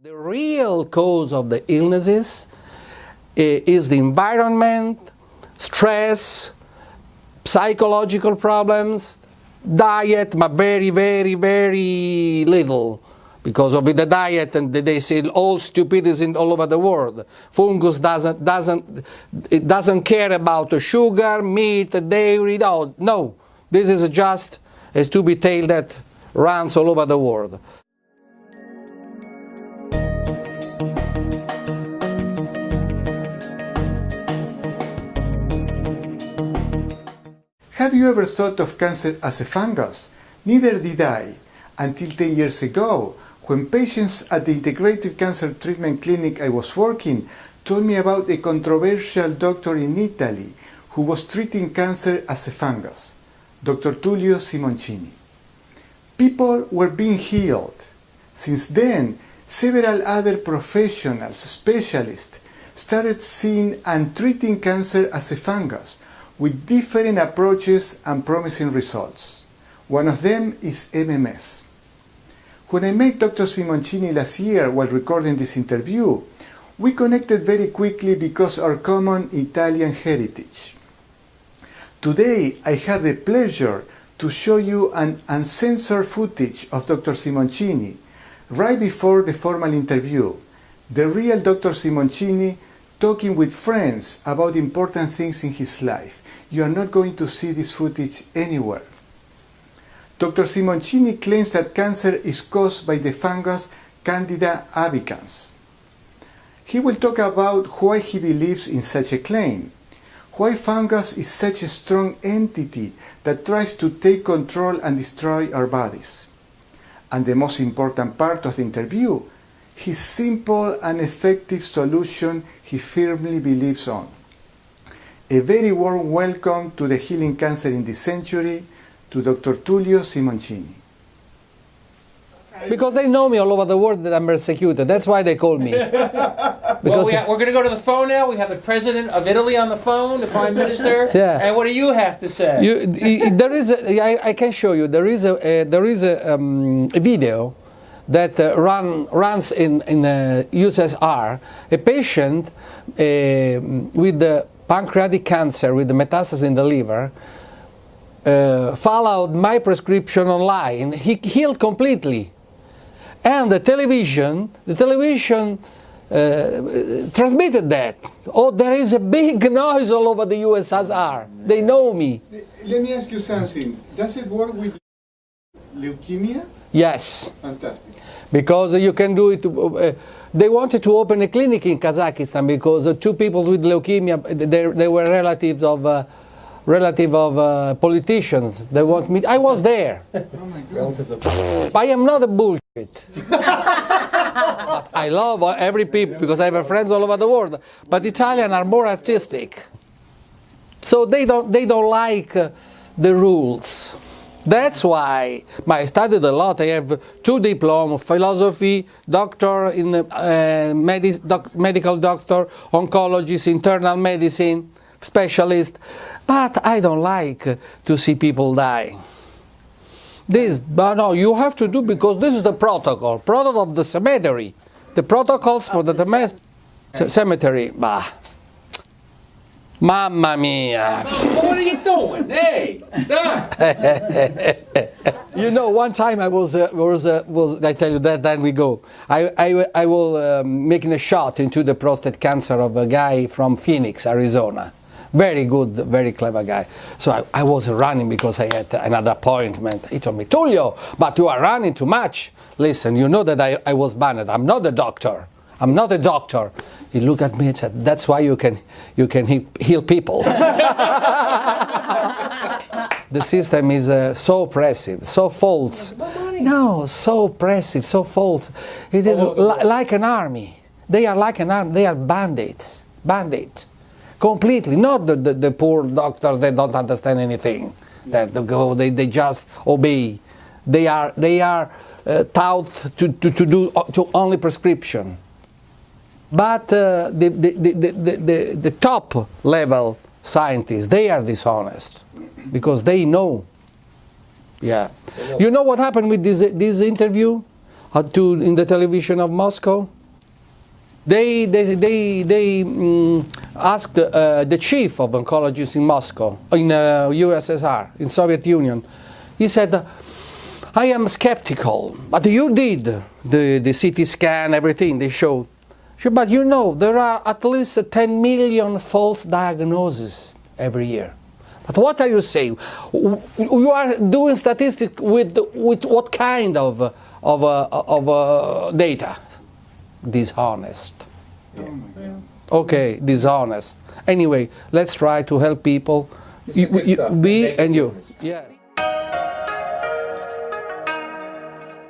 The real cause of the illnesses is the environment, stress, psychological problems, diet, but very, very, very little. Because of the diet, and they say all stupidity all over the world. Fungus doesn't care about sugar, meat, dairy. No, this is just a stupid tale that runs all over the world. Have you ever thought of cancer as a fungus? Neither did I, until 10 years ago, when patients at the Integrative Cancer Treatment Clinic I was working told me about a controversial doctor in Italy who was treating cancer as a fungus, Dr. Tullio Simoncini. People were being healed. Since then, several other professionals, specialists, started seeing and treating cancer as a fungus, with different approaches and promising results. One of them is MMS. When I met Dr. Simoncini last year while recording this interview, we connected very quickly because of our common Italian heritage. Today, I had the pleasure to show you an uncensored footage of Dr. Simoncini right before the formal interview. The real Dr. Simoncini talking with friends about important things in his life. You are not going to see this footage anywhere. Dr. Simoncini claims that cancer is caused by the fungus Candida albicans. He will talk about why he believes in such a claim, why fungus is such a strong entity that tries to take control and destroy our bodies. And the most important part of the interview, his simple and effective solution he firmly believes on. A very warm welcome to the Healing Cancer in this Century, to Dr. Tullio Simoncini. Because they know me all over the world that I'm persecuted. That's why they call me. Well, we're going to go to the phone now. We have the President of Italy on the phone, the Prime Minister. Yeah. And what do you have to say? I can show you. There is a video that runs in USSR. A patient with the pancreatic cancer with the metastasis in the liver followed my prescription online. He healed completely, and the television transmitted that. Oh, there is a big noise all over the USSR. They know me. Let me ask you something. Does it work with leukemia? Yes. Fantastic. Because you can do it. They wanted to open a clinic in Kazakhstan because two people with leukemia, they were relatives of politicians. They want me. I was there. Oh my God. I am not a bullshit. But I love every people because I have friends all over the world. But Italians are more artistic, so they don't like the rules. That's why I studied a lot. I have 2 diplomas, philosophy, doctor in medical doctor, oncologist, internal medicine specialist. But I don't like to see people die. But no, you have to do because this is the protocol of the cemetery. The protocols for the cemetery. Bah. Mamma mia! What are you doing? Hey, stop! You know, one time I was I tell you that, then we go. I will making a shot into the prostate cancer of a guy from Phoenix, Arizona. Very good, very clever guy. So I was running because I had another appointment. He told me, Tullio, but you are running too much. Listen, you know that I was banned. I'm not a doctor. I'm not a doctor. He looked at me and said, that's why you can heal people. The system is so oppressive, so false. No, so oppressive, so false. It is like an army. They are like an army. They are bandits. Completely. Not the poor doctors that don't understand anything. That they just obey. They are taught to do only prescription. But the top level scientists, they are dishonest because they know. Yeah. You know what happened with this interview? in the television of Moscow. They asked the chief of oncologists in Moscow, in USSR, in Soviet Union. He said, I am skeptical, but you did the CT scan, everything they showed. But you know, there are at least 10 million false diagnoses every year. But what are you saying? You are doing statistics with what kind of data? Dishonest. Yeah. Okay, dishonest. Anyway, let's try to help people. We and you. Yeah.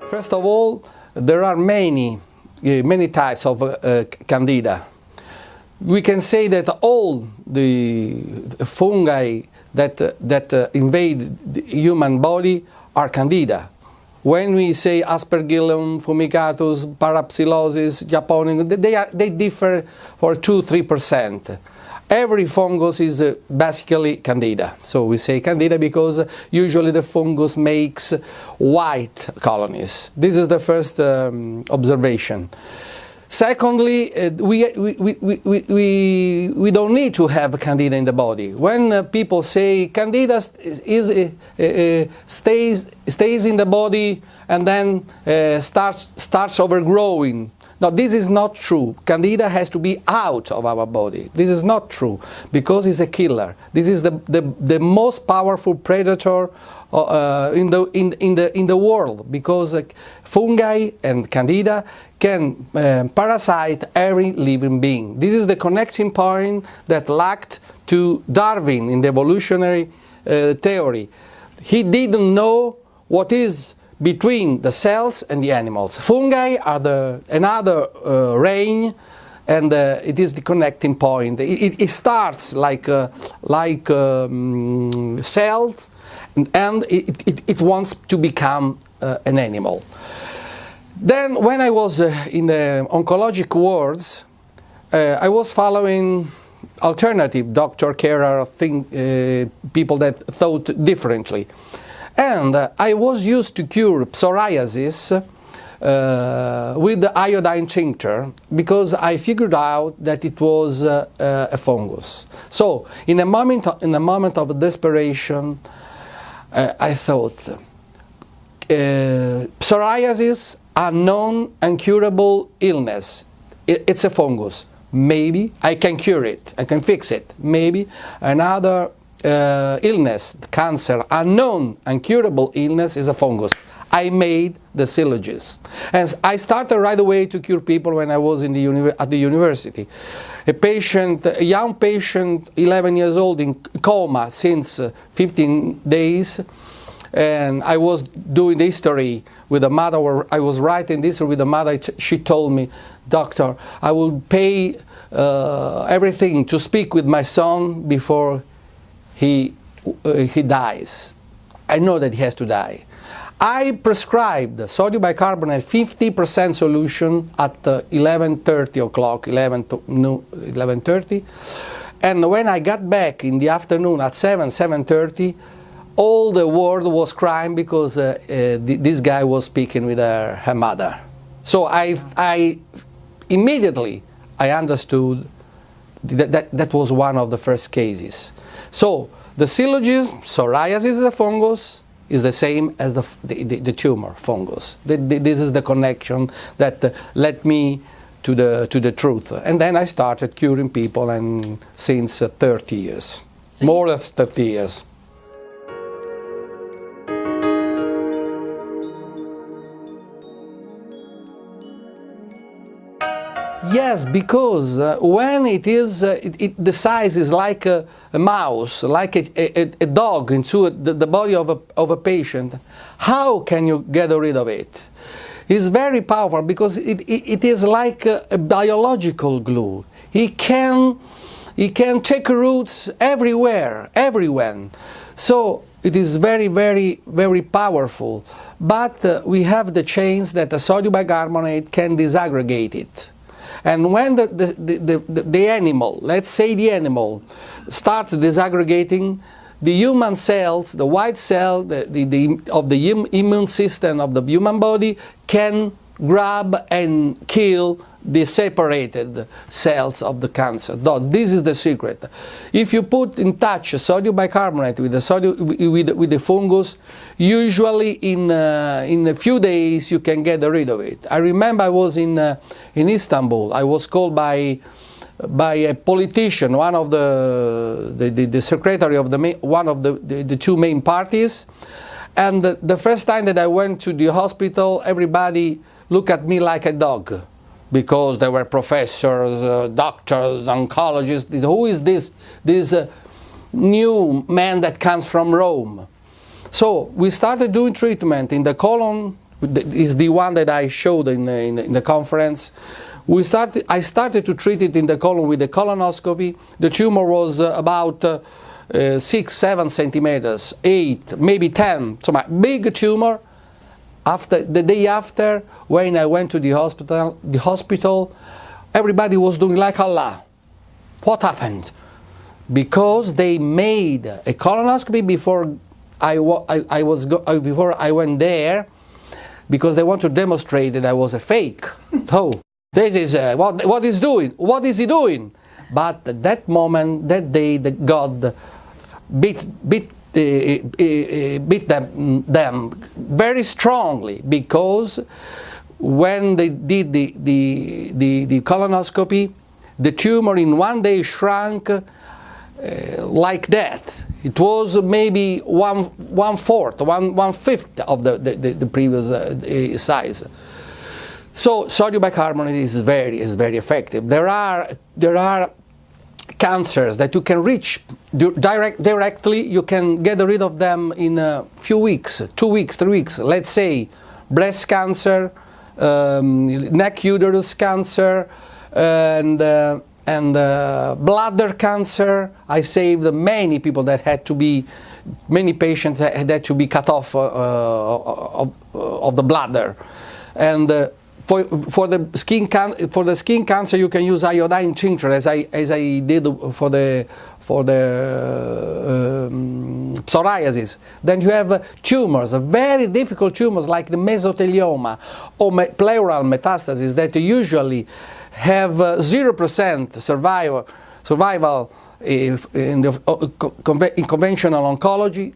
First of all, there are many types of candida. We can say that all the fungi that invade the human body are candida. When we say Aspergillum, Fumicatus, Parapsilosis, Japonicum, they differ for 2–3%. Every fungus is basically candida. So we say candida because usually the fungus makes white colonies. This is the first observation. Secondly, we don't need to have candida in the body. When people say candida stays in the body and then starts overgrowing. No, this is not true. Candida has to be out of our body. This is not true because it's a killer. This is the most powerful predator in the world because fungi and candida can parasite every living being. This is the connecting point that lacked to Darwin in the evolutionary theory. He didn't know what is between the cells and the animals. Fungi are another range, and it is the connecting point. It starts like cells, and it wants to become an animal. Then, when I was in the oncologic wards, I was following alternative doctor care people that thought differently. And I was used to cure psoriasis with the iodine tincture because I figured out that it was a fungus. So, in a moment of desperation, I thought, psoriasis, a known and curable illness. It's a fungus. Maybe I can cure it. I can fix it. Maybe another illness, cancer, unknown and curable illness is a fungus. I made the syllogism. And I started right away to cure people when I was at the university. A young patient, 11 years old, in coma since 15 days. And I was doing history with the mother, or I was writing this with the mother. She told me, doctor, I will pay everything to speak with my son before he dies. I know that he has to die. I prescribed sodium bicarbonate 50% solution at 11:30 o'clock, 11:30. And when I got back in the afternoon at 7:30, all the world was crying because this guy was speaking with her mother. So I immediately understood that was one of the first cases. So the syllogism, psoriasis is a fungus, is the same as the tumor fungus. This is the connection that led me to the truth. And then I started curing people, and since 30 years, more than 30 years. Yes, because when it is, the size is like a mouse, like a dog into the body of a patient, how can you get rid of it? It's very powerful because it is like a biological glue. It can take roots everywhere. So it is very, very, very powerful. But we have the chance that the sodium bicarbonate can disaggregate it. And when the animal, let's say the animal, starts disaggregating, the human cells, the white cell of the immune system of the human body can grab and kill the separated cells of the cancer. This is the secret. If you put in touch sodium bicarbonate with the fungus, usually in a few days you can get rid of it. I remember I was in Istanbul. I was called by a politician, one of the secretary of one of the two main parties, and the first time that I went to the hospital, everybody looked at me like a dog, because there were professors, doctors, oncologists. Who is this new man that comes from Rome? So we started doing treatment in the colon. Is the one that I showed in the conference. I started to treat it in the colon with the colonoscopy. The tumor was about 6-7 centimeters, 8, maybe 10. So my big tumor. After the day after, when I went to the hospital, everybody was doing like Allah. What happened? Because they made a colonoscopy before before I went there, because they want to demonstrate that I was a fake. Oh, this is what is doing? What is he doing? But at that moment, that day, the God beat them very strongly, because when they did the colonoscopy, the tumor in one day shrunk like that. It was maybe one-fourth, one-fifth of the previous size. So sodium bicarbonate is very effective. There are cancers that you can reach directly. You can get rid of them in a few weeks, 2 weeks, 3 weeks. Let's say breast cancer, neck uterus cancer, and bladder cancer. I saved many people that had to be, many patients that had to be cut off of the bladder. And for the skin cancer, you can use iodine tincture, as I did for the psoriasis. Then you have tumors, very difficult tumors like the mesothelioma or pleural metastasis that usually have 0% survival in conventional oncology.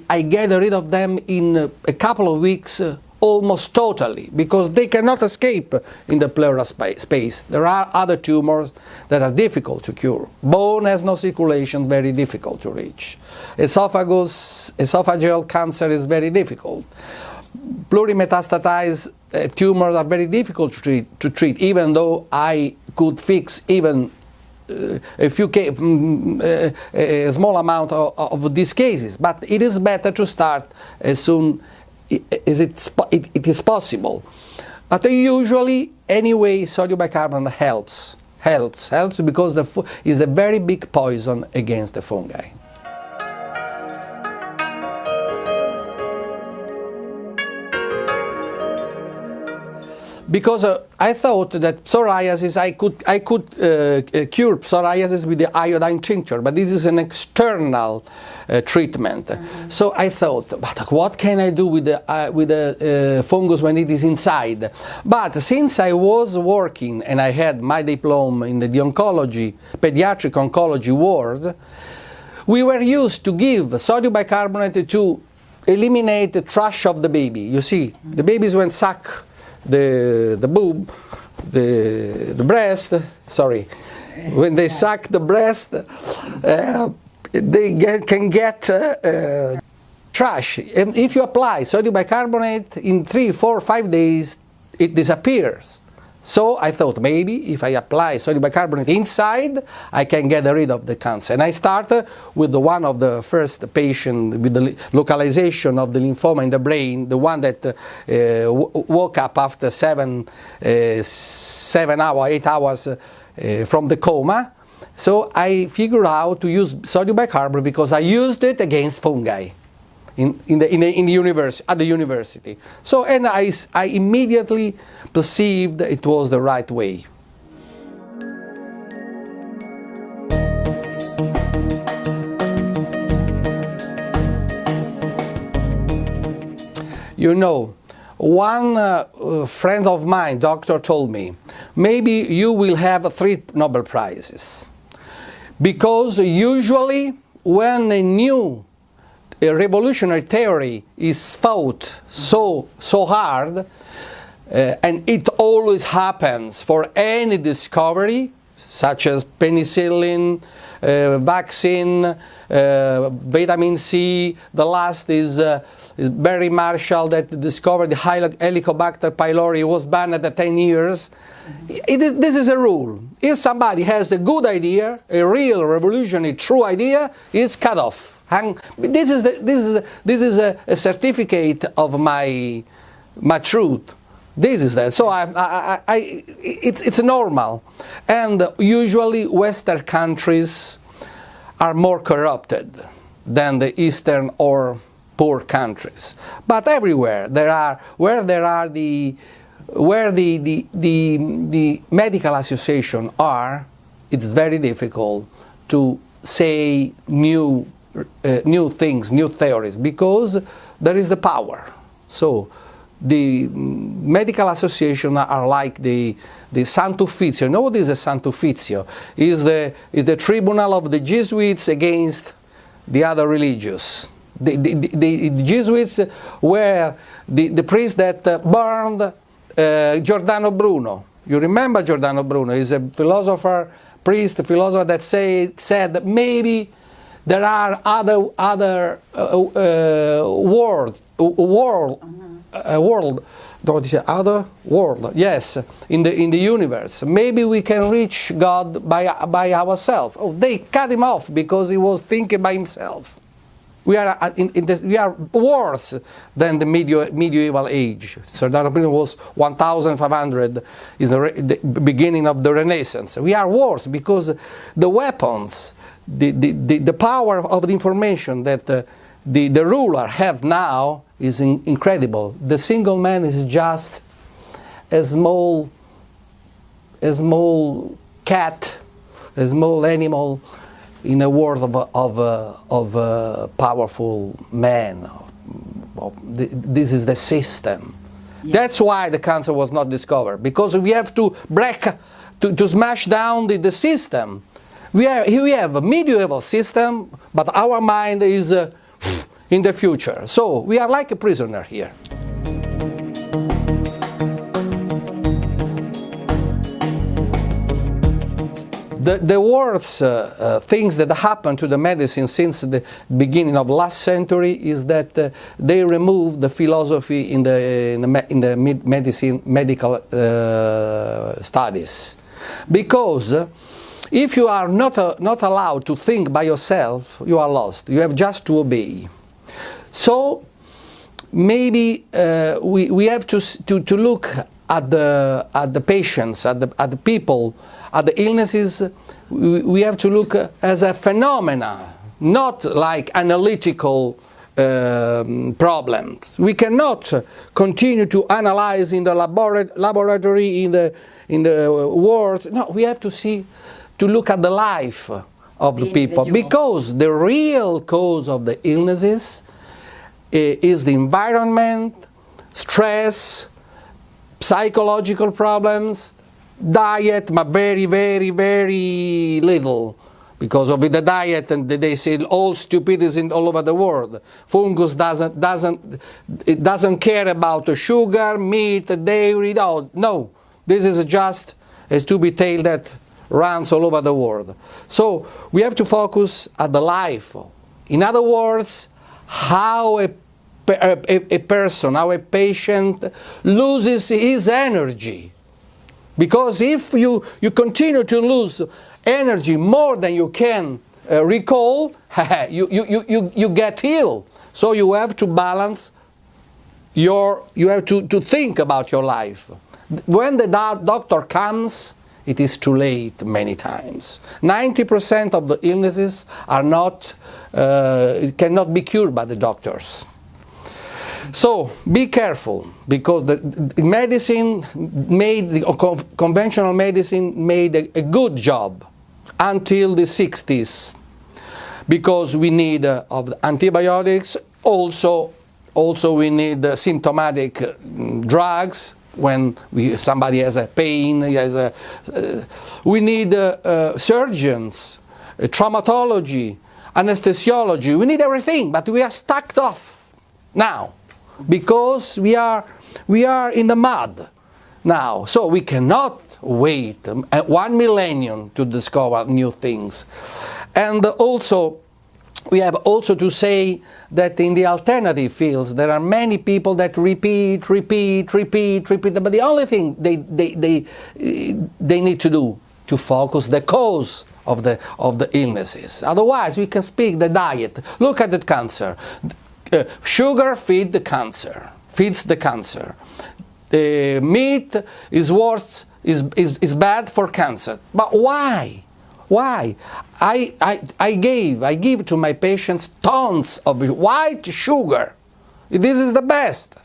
I get rid of them in a couple of weeks, almost totally, because they cannot escape in the pleural space. There are other tumors that are difficult to cure. Bone has no circulation, very difficult to reach. Esophageal cancer is very difficult. Plurimetastatized tumors are very difficult to treat, even though I could fix even a small amount of these cases. But it is better to start as soon as it is possible. But usually, anyway, sodium bicarbonate helps because it's a very big poison against the fungi. Because I thought that psoriasis, I could cure psoriasis with the iodine tincture, but this is an external treatment. So I thought, but what can I do with the fungus when it is inside? But since I was working and I had my diploma in the oncology, pediatric oncology ward, we were used to give sodium bicarbonate to eliminate the trash of the baby. You see, the babies when suck the boob, the breast, sorry, when they suck the breast, they can get trash. And if you apply sodium bicarbonate, in 3, 4, 5 days, it disappears. So I thought maybe if I apply sodium bicarbonate inside, I can get rid of the cancer. And I started with one of the first patients with the localization of the lymphoma in the brain, the one that woke up after 8 hours from the coma. So I figured out to use sodium bicarbonate because I used it against fungi at the university. So, and I immediately perceived it was the right way. You know, One friend of mine, doctor, told me, maybe you will have 3 Nobel Prizes. Because usually when a revolutionary theory is fought so hard, and it always happens for any discovery, such as penicillin, vaccine, vitamin C. The last is Barry Marshall that discovered the Helicobacter pylori. It was banned at 10 years. This is a rule. If somebody has a good idea, a real revolutionary true idea, it's cut off. This is a certificate of my truth. This is that. So it's normal. And usually Western countries are more corrupted than the Eastern or poor countries. But everywhere where the medical association are, it's very difficult to say new things, new theories, because there is the power. So the medical association are like the Sant'Uffizio. You know what is a Sant'Uffizio? Is the tribunal of the Jesuits against the other religious. The Jesuits were the priest that burned Giordano Bruno. You remember Giordano Bruno? He's a philosopher that said that maybe there are other world, yes, in the universe. Maybe we can reach God by ourselves. Oh, they cut him off because he was thinking by himself. We are we are worse than the medieval age. Giordano Bruno was 1500, is the beginning of the Renaissance. We are worse because the weapons, the power of the information that the ruler have now is incredible. The single man is just a small cat, a small animal in a world of powerful man. This is the system. Yeah. That's why the cancer was not discovered, because we have to to smash down the system. We have a medieval system, but our mind is in the future. So we are like a prisoner here. The worst things that happened to the medicine since the beginning of last century is that they removed the philosophy in the medical studies, because if you are not allowed to think by yourself, you are lost. You have just to obey. So maybe we have to look at the patients, at the people, at the illnesses. We have to look as a phenomena, not like analytical problems. We cannot continue to analyze in the laboratory, in the world. No, we have to look at the life of the people, because the real cause of the illnesses is the environment, stress, psychological problems, diet, but very, very, very little. Because of the diet, and they say all stupidity all over the world. Fungus doesn't care about the sugar, meat, dairy. No, this is just a stupid tale that runs all over the world. So we have to focus at the life. In other words, how a person, how a patient loses his energy. Because if you continue to lose energy more than you can recall, you get ill. So you have to balance you have to think about your life. When the doctor comes, it is too late many times. 90% of the illnesses are cannot be cured by the doctors. So be careful, because the medicine conventional medicine made a good job until the 60s, because we need of antibiotics, also also we need symptomatic drugs when somebody has a pain. We need surgeons, traumatology, anesthesiology. We need everything, but we are stuck off now because we are in the mud now. So we cannot wait 1 millennium to discover new things. And also, we have also to say that in the alternative fields there are many people that repeat, but the only thing they need to do to focus the cause of the illnesses. Otherwise, we can speak the diet. Look at the cancer. Sugar feeds the cancer. Meat is worse, is bad for cancer. But why? Why? I give to my patients tons of white sugar. This is the best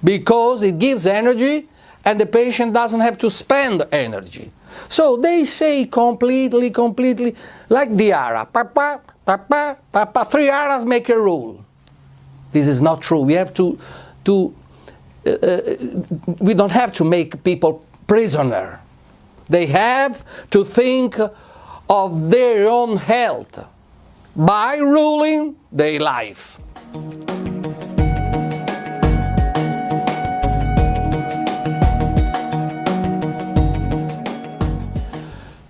because it gives energy and the patient doesn't have to spend energy. So they say completely, like the ara, papa, 3 hours make a rule. This is not true. We have we don't have to make people prisoner. They have to think of their own health by ruling their life.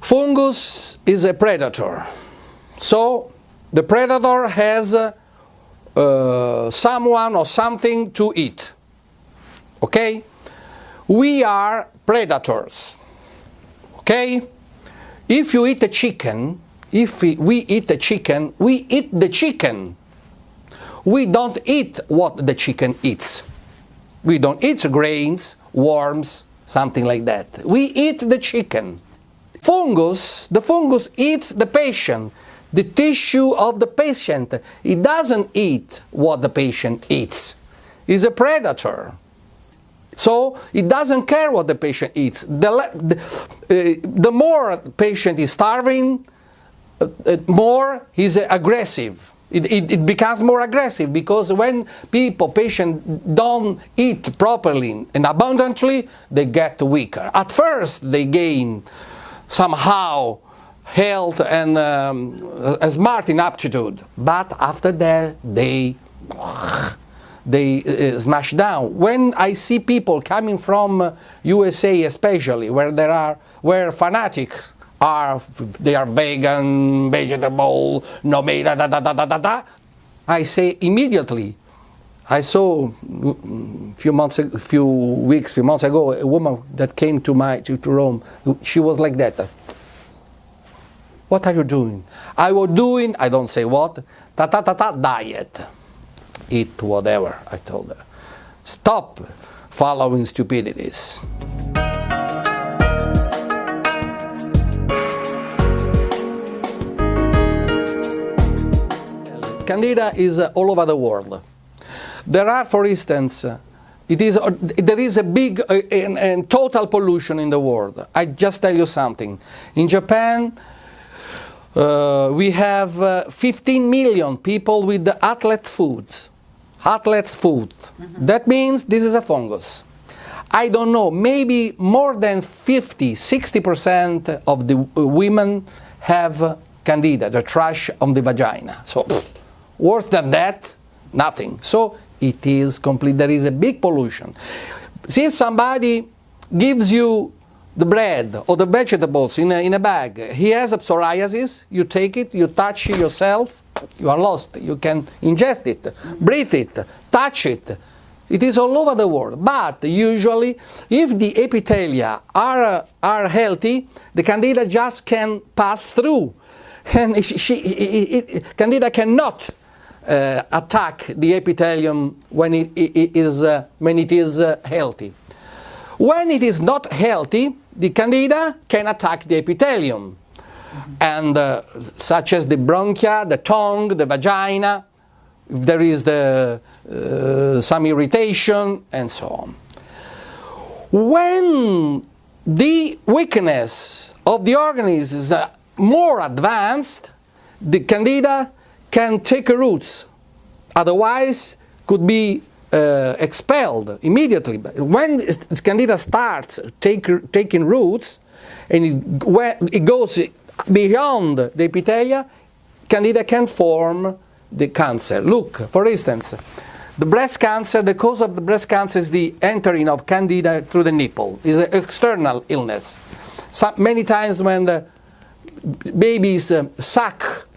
Fungus is a predator. So the predator has someone or something to eat. Okay? We are predators. Okay? If you eat a chicken, if we eat a chicken, we eat the chicken. We don't eat what the chicken eats. We don't eat grains, worms, something like that. We eat the chicken. The fungus eats the patient, the tissue of the patient. It doesn't eat what the patient eats. It's a predator. So it doesn't care what the patient eats. The more the patient is starving, more he's aggressive. It becomes more aggressive because when patients don't eat properly and abundantly, they get weaker. At first they gain somehow health and a smart inaptitude, but after that they smash down. When I see people coming from USA especially, where fanatics are, they are vegan, vegetable, no meat, I say immediately. I saw a few months ago a woman that came to Rome. She was like that. What are you doing? I was doing, I don't say what, diet. Eat whatever, I told her. Stop following stupidities. Candida is all over the world. There are, for instance, there is a big and total pollution in the world. I just tell you something. In Japan, we have 15 million people with the athlete's food. Mm-hmm. That means this is a fungus. I don't know, maybe more than 50–60% of the women have candida, the trash on the vagina. So worse than that, nothing. So it is complete. There is a big pollution. See, if somebody gives you the bread or the vegetables in a bag, he has a psoriasis, you take it, you touch it yourself, you are lost. You can ingest it, breathe it, touch it. It is all over the world. But usually, if the epithelia are healthy, the candida just can pass through. And candida cannot attack the epithelium when it is healthy. When it is not healthy, the candida can attack the epithelium, and such as the bronchia, the tongue, the vagina, if there is some irritation, and so on. When the weakness of the organism is more advanced, the candida can take roots. Otherwise, could be expelled immediately. But when Candida starts taking roots and it goes beyond the epithelia, Candida can form the cancer. Look, for instance, the breast cancer, the cause of the breast cancer is the entering of Candida through the nipple. It's an external illness. Many times when the babies suck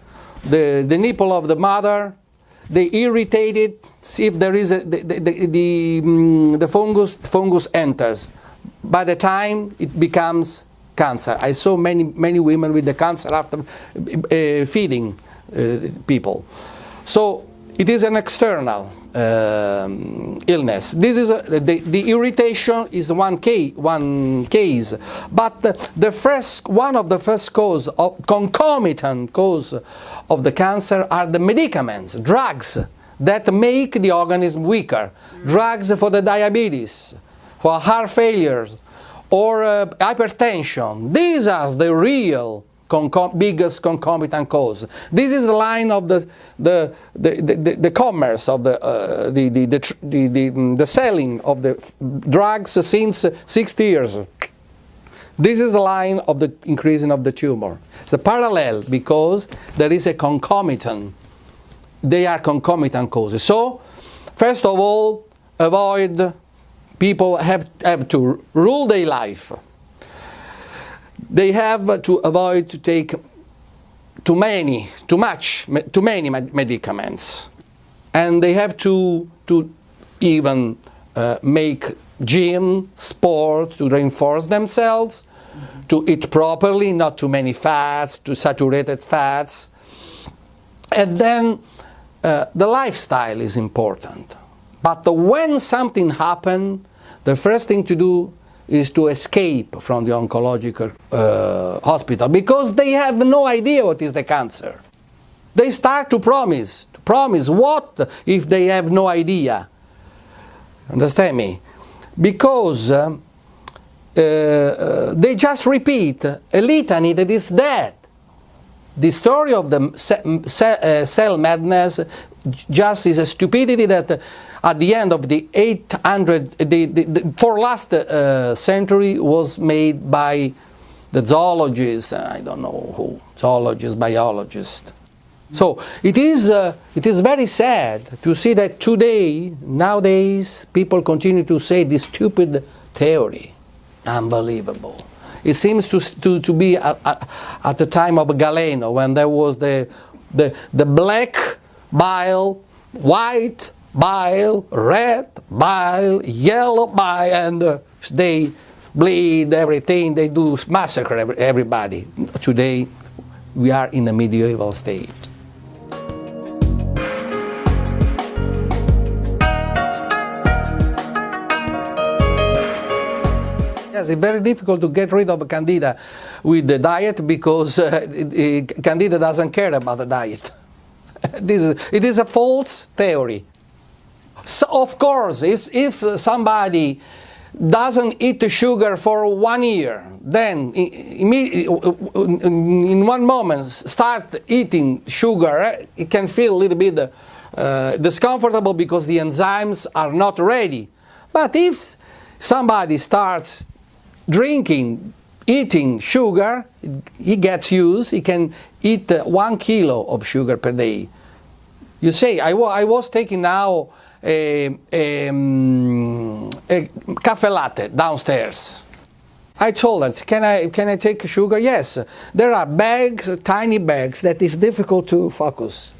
the nipple of the mother, they irritate it, see if there is the fungus enters. By the time it becomes cancer. I saw many women with the cancer after feeding people. So it is an external illness. This is the irritation is one case, but one of the first concomitant cause of the cancer are the medicaments, drugs that make the organism weaker. Drugs for the diabetes, for heart failures, or hypertension. These are the real biggest concomitant cause. This is the line of the commerce of the selling of the drugs since 60 years. This is the line of the increasing of the tumor. It's a parallel because there is a concomitant. They are concomitant causes. So, first of all, people have to rule their life. They have to avoid to take too many medicaments, and they have to even make gym, sport to reinforce themselves, to eat properly, not too many fats, too saturated fats, and then the lifestyle is important. But when something happens, the first thing to do is to escape from the oncological hospital, because they have no idea what is the cancer. They start to promise what if they have no idea? Understand me? Because they just repeat a litany that is dead. The story of the cell madness just is a stupidity that at the end of the 800, for last century was made by the zoologists, I don't know who, zoologists, biologists. So it is very sad to see that nowadays, people continue to say this stupid theory. Unbelievable. It seems to be at the time of Galeno, when there was the black bile, white bile, red bile, yellow bile, and they bleed everything, they do massacre everybody. Today we are in a medieval state. Yes, it's very difficult to get rid of Candida with the diet, because Candida doesn't care about the diet. It is a false theory. So of course, if somebody doesn't eat sugar for 1 year, then in one moment start eating sugar, it can feel a little bit discomfortable because the enzymes are not ready. But if somebody starts eating sugar, he gets used, he can eat 1 kilo of sugar per day. You say, I was taking now a cafe latte downstairs. I told them, can I take sugar? Yes. There are bags, tiny bags, that is difficult to focus.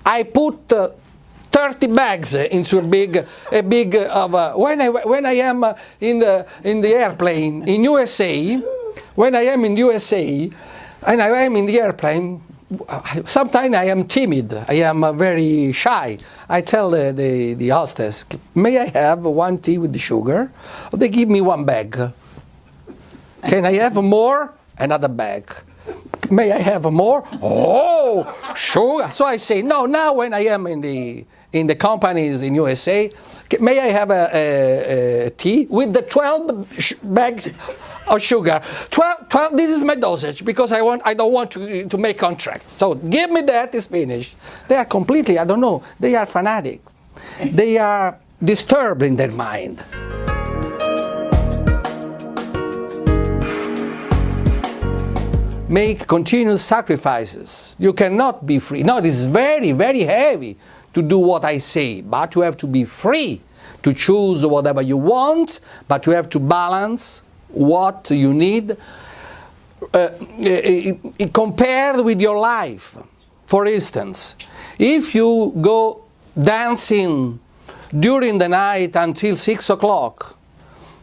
I put 30 bags into a big when I am in the airplane in USA, when I am in USA and I am in the airplane, sometimes I am timid, I am very shy. I tell the hostess, may I have 1 tea with the sugar? They give me 1 bag. Can I have more? Another bag. May I have more? Oh, sugar. So I say, no, now when I am in the companies in USA, may I have a tea with the 12 bags of sugar? 12, this is my dosage, because I don't want to make contract. So give me that, it's finished. They are completely, I don't know, they are fanatics. They are disturbed in their mind. Make continuous sacrifices. You cannot be free. No, this is very, very heavy to do what I say, but you have to be free to choose whatever you want, but you have to balance what you need compared with your life. For instance, if you go dancing during the night until 6 o'clock,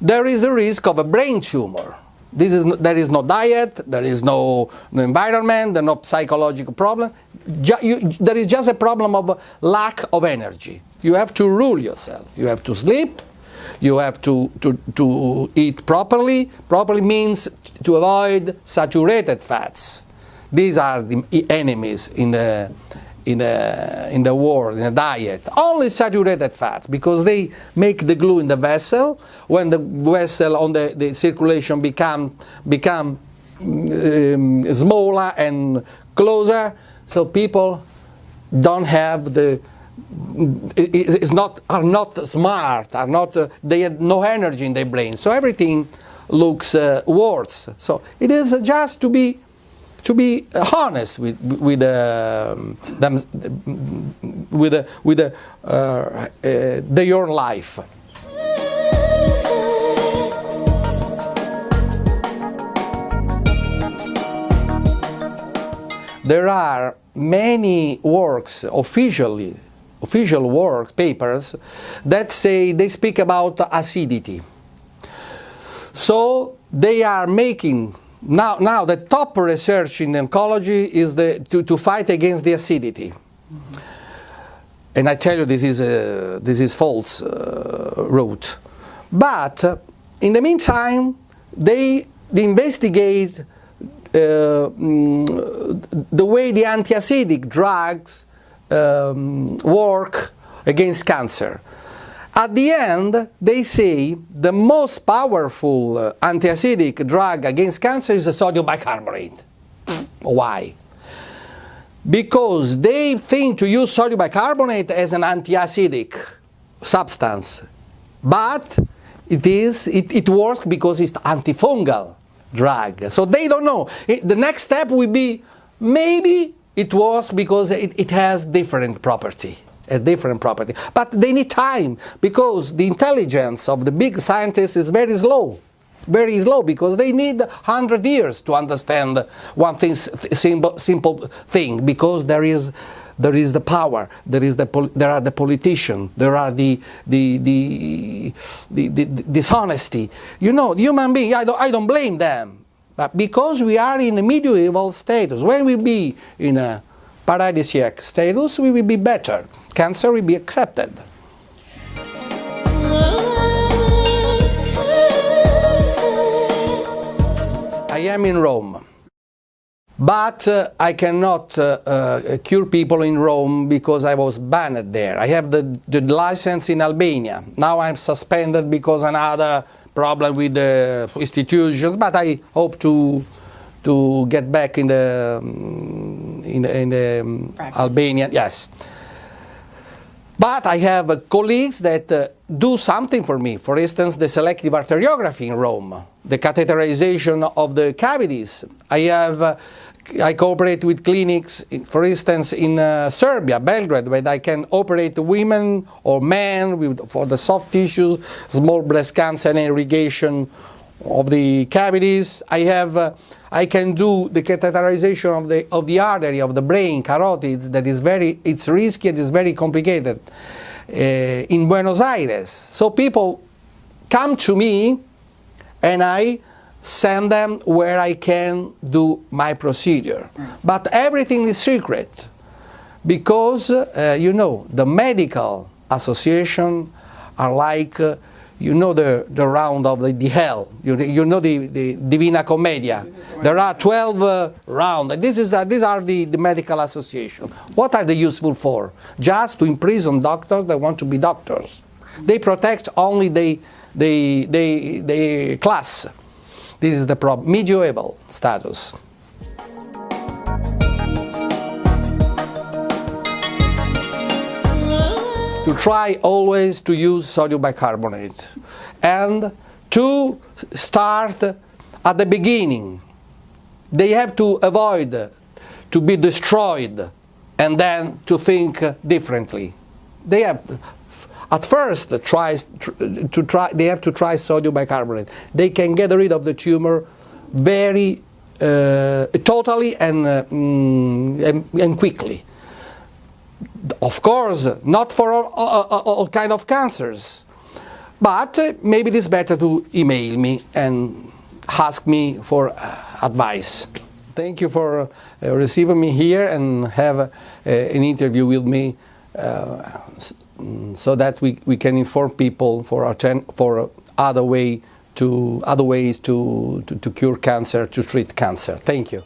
there is a risk of a brain tumor. There is no diet, there is no environment, there is no psychological problem. There is just a problem of lack of energy. You have to rule yourself. You have to sleep. You have to eat properly. Properly means to avoid saturated fats. These are the enemies in the world, in a diet. Only saturated fats, because they make the glue in the vessel. When the vessel on the circulation become smaller and closer, so people don't have are not smart, they have no energy in their brain. So everything looks worse. So it is just to be honest with your life. There are many works, official work papers, that they speak about acidity. So they are making now the top research in oncology is to fight against the acidity. And I tell you, this is false route. But in the meantime, they investigate the way the anti-acidic drugs work against cancer. At the end, they say the most powerful anti-acidic drug against cancer is the sodium bicarbonate. Why? Because they think to use sodium bicarbonate as an anti-acidic substance, but it works because it's antifungal drug. So they don't know. The next step will be maybe it works because it has different property. A different property. But they need time, because the intelligence of the big scientists is very slow, because they need 100 years to understand one thing, simple thing, because there is the power, there are the politicians, there are the dishonesty. You know, human beings, I don't blame them, but because we are in a medieval status, when we be in a paradisiac status, we will be better. Cancer will be accepted. I am in Rome, but I cannot cure people in Rome because I was banned there. I have the license in Albania. Now I'm suspended because another problem with the institutions, but I hope to get back in the Albanian, yes. But I have colleagues that do something for me. For instance, the selective arteriography in Rome, the catheterization of the cavities. I cooperate with clinics, for instance, in Serbia, Belgrade, where I can operate women or men for the soft tissues, small breast cancer and irrigation of the cavities. I can do the catheterization of the artery of the brain, carotids. It's risky, it is very complicated in Buenos Aires. So people come to me and I send them where I can do my procedure. But everything is secret, because you know, the medical association are like you know the round of the hell. You know the Divina Commedia. There are 12 rounds. These are the medical association. What are they useful for? Just to imprison doctors that want to be doctors. They protect only the class. This is the problem. Medieval status. to try always to use sodium bicarbonate and to start at the beginning. They have to avoid to be destroyed and then to think differently. They have at first they have to try sodium bicarbonate. They can get rid of the tumor very totally and quickly. Of course, not for all kind of cancers, but maybe it is better to email me and ask me for advice. Thank you for receiving me here and have an interview with me so that we can inform people for other ways to cure cancer, to treat cancer. Thank you.